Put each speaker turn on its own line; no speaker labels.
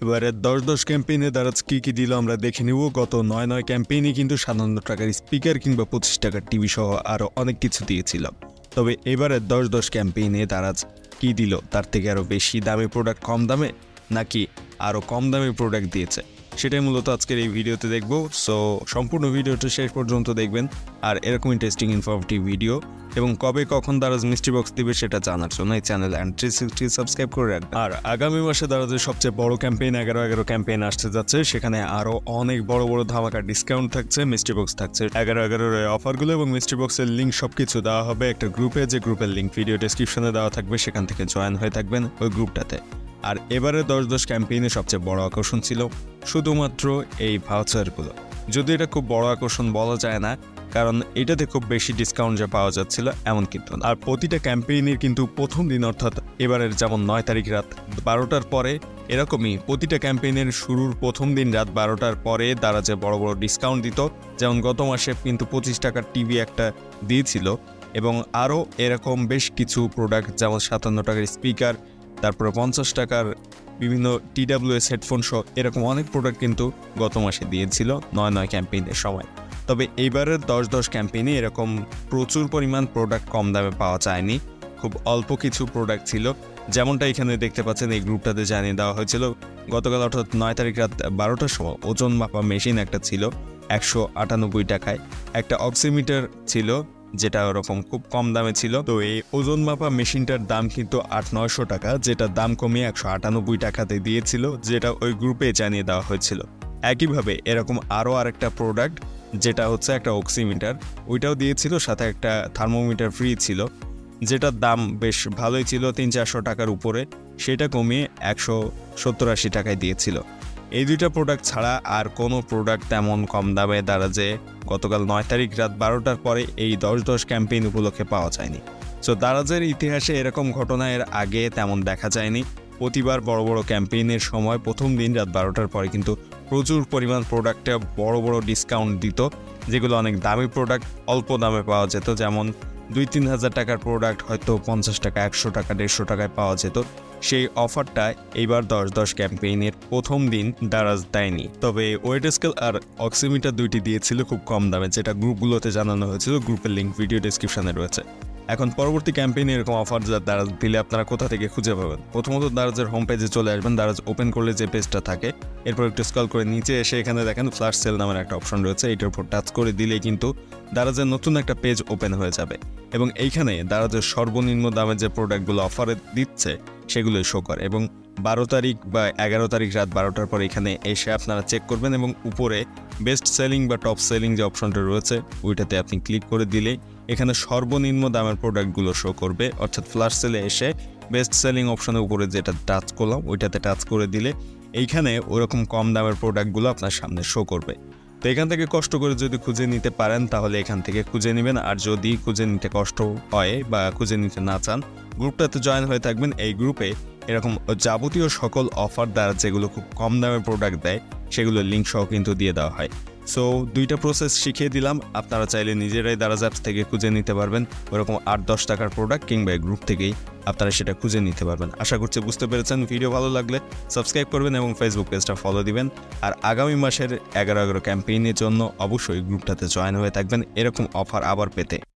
এবারে 10-10 ক্যাম্পেইনে দারাজ কি দিল আমরা দেখে নিব। গত 9 ক্যাম্পেইনে কিন্তু 57 টাকার স্পিকার কিংবা 25 টাকার টিভি সহ আরও অনেক কিছু দিয়েছিল। তবে এবারে 10-10 ক্যাম্পেইনে দারাজ কি দিল, তার থেকে আরও বেশি দামি প্রোডাক্ট কম দামে নাকি আরও কম দামি প্রোডাক্ট দিয়েছে, সেটাই মূলত আজকের এই ভিডিওতে দেখব। সো সম্পূর্ণ ভিডিওটা শেষ পর্যন্ত দেখবেন। আর এরকম ইন্টারেস্টিং ইনফরমেটিভ ভিডিও এবং কবে কখন দারাজ মিস্ট্রি বক্স দিবে সেটা জানার জন্য এই চ্যানেল অ্যান্ড 360 সাবস্ক্রাইব করে রাখবেন। আর আগামী মাসে দারাজের সবচেয়ে বড় ক্যাম্পেইন 11 ক্যাম্পেইন আসতে যাচ্ছে। সেখানে আরও অনেক বড় ধামাকা ডিসকাউন্ট থাকছে, মিস্ট্রি বক্স থাকছে, 11 অফারগুলো এবং মিস্ট্রি বক্সের লিঙ্ক সবকিছু দেওয়া হবে একটা গ্রুপে, যে গ্রুপের লিঙ্ক ভিডিও ডেসক্রিপশনে দেওয়া থাকবে। সেখান থেকে জয়েন হয়ে থাকবেন ওই গ্রুপটাতে। আর এবারে 10-10 ক্যাম্পেইনে সবচেয়ে বড় আকর্ষণ ছিল শুধুমাত্র এই ভাউচারগুলো। যদি এটা খুব বড় আকর্ষণ বলা যায় না, কারণ এটাতে খুব বেশি ডিসকাউন্ট যা পাওয়া যাচ্ছিল এমন কিন্তু। আর প্রতিটা ক্যাম্পেইনের কিন্তু প্রথম দিন, অর্থাৎ এবারের যেমন 9 তারিখ রাত 12টার পরে, এরকমই প্রতিটা ক্যাম্পেইনের শুরুর প্রথম দিন রাত 12টার পরে তারা যে বড় ডিসকাউন্ট দিত। যেমন গত মাসে কিন্তু 25 টাকার টিভি একটা দিয়েছিল এবং আরও এরকম বেশ কিছু প্রোডাক্ট, যেমন 57 টাকার স্পিকার, তারপরে 50 টাকার বিভিন্ন TWS হেডফোন সহ এরকম অনেক প্রোডাক্ট কিন্তু গত মাসে দিয়েছিল 9 ক্যাম্পেইনের সময়। তবে এইবারের 10-10 ক্যাম্পেইনে এরকম প্রচুর পরিমাণ প্রোডাক্ট কম দামে পাওয়া যায়নি, খুব অল্প কিছু প্রোডাক্ট ছিল। যেমনটা এখানে দেখতে পাচ্ছেন, এই গ্রুপটাতে জানিয়ে দেওয়া হয়েছিল গতকাল অর্থাৎ 9 তারিখ রাত 12টার সময় ওজন মাপা মেশিন একটা ছিল 198 টাকায়, একটা অক্সিমিটার ছিল যেটা ওরকম খুব কম দামে ছিল। তো এই ওজন মাপা মেশিনটার দাম কিন্তু 800-900 টাকা, যেটা দাম কমিয়ে 198 টাকাতে দিয়েছিল, যেটা ওই গ্রুপে জানিয়ে দেওয়া হয়েছিল। একইভাবে এরকম আরও আরেকটা প্রোডাক্ট যেটা হচ্ছে একটা অক্সিমিটার, ওইটাও দিয়েছিল, সাথে একটা থার্মোমিটার ফ্রি ছিল, যেটার দাম বেশ ভালোই ছিল 300-400 টাকার উপরে, সেটা কমিয়ে 170-80 টাকায় দিয়েছিল। এই দুইটা প্রোডাক্ট ছাড়া আর কোনো প্রোডাক্ট তেমন কম দামে দারাজে গতকাল 9 তারিখ রাত 12টার পরে এই 10-10 ক্যাম্পেইন উপলক্ষে পাওয়া যায়নি। সো দারাজের ইতিহাসে এরকম ঘটনা এর আগে তেমন দেখা যায়নি। প্রতিবার বড় ক্যাম্পেইনের সময় প্রথম দিন রাত 12টার পরে কিন্তু প্রচুর পরিমাণ প্রোডাক্টে বড় ডিসকাউন্ট দিত, যেগুলো অনেক দামি প্রোডাক্ট অল্প দামে পাওয়া যেত। যেমন 2-3 হাজার টাকার প্রোডাক্ট হয়তো 50 টাকা, 100 টাকা, 150 টাকায় পাওয়া যেত। সেই অফারটা এইবার 10-10 ক্যাম্পেইনের প্রথম দিন দারাজ দেয়নি। তবে ওয়েট স্কেল আর অক্সিমিটার দুইটি দিয়েছিল খুব কম দামে, যেটা গ্রুপগুলোতে জানানো হয়েছিল। গ্রুপের লিঙ্ক ভিডিও ডেসক্রিপশনে রয়েছে। এখন পরবর্তী ক্যাম্পেইনে এরকম অফার যা দারাজ দিলে আপনারা কোথা থেকে খুঁজে পাবেন? প্রথমত দারাজের হোম পেজে চলে আসবেন। দারাজ ওপেন করলে যে পেজটা থাকে, এরপর একটু স্ক্রল করে নিচে এসে এখানে দেখেন ফ্ল্যাশ সেল নামের একটা অপশন রয়েছে। এটার উপর টাচ করে দিলেই কিন্তু দারাজের নতুন একটা পেজ ওপেন হয়ে যাবে এবং এইখানে দারাজের সর্বনিম্ন দামে যে প্রোডাক্টগুলো অফারে দিচ্ছে সেগুলোই শো করে। এবং 12 তারিখ বা 11 তারিখ রাত 12টার পর এখানে এসে আপনারা চেক করবেন এবং উপরে বেস্ট সেলিং বা টপ সেলিং যে অপশনটা রয়েছে ওইটাতে আপনি ক্লিক করে দিলে এখানে সর্বনিম্ন দামের প্রোডাক্টগুলো শো করবে। অর্থাৎ ফ্ল্যাশ সেলে এসে বেস্ট সেলিং অপশনের উপরে যেটা টাচ করলাম ওইটাতে টাচ করে দিলে এইখানে ওরকম কম দামের প্রোডাক্টগুলো আপনার সামনে শো করবে। তো এখান থেকে কষ্ট করে যদি খুঁজে নিতে পারেন তাহলে এখান থেকে খুঁজে নেবেন। আর যদি খুঁজে নিতে কষ্ট হয় বা খুঁজে নিতে না চান, গ্রুপটাতে জয়েন হয়ে থাকবেন। এই গ্রুপে এরকম যাবতীয় সকল অফার দ্বারা যেগুলো খুব কম দামের প্রোডাক্ট দেয় সেগুলোর লিঙ্ক সহ কিন্তু দিয়ে দেওয়া হয়। সো দুইটা প্রসেস শিখিয়ে দিলাম, আপনারা চাইলে নিজেরাই দারাজ অ্যাপস থেকে খুঁজে নিতে পারবেন ওরকম 8-10 টাকার প্রোডাক্ট, কিংবা গ্রুপ থেকেই আপনারা সেটা খুঁজে নিতে পারবেন। আশা করছি বুঝতে পেরেছেন। ভিডিও ভালো লাগলে সাবস্ক্রাইব করবেন এবং ফেসবুক পেজটা ফলো দিবেন। আর আগামী মাসের 11 ক্যাম্পেইনের জন্য অবশ্যই গ্রুপটাতে জয়েন হয়ে থাকবেন এরকম অফার আবার পেতে।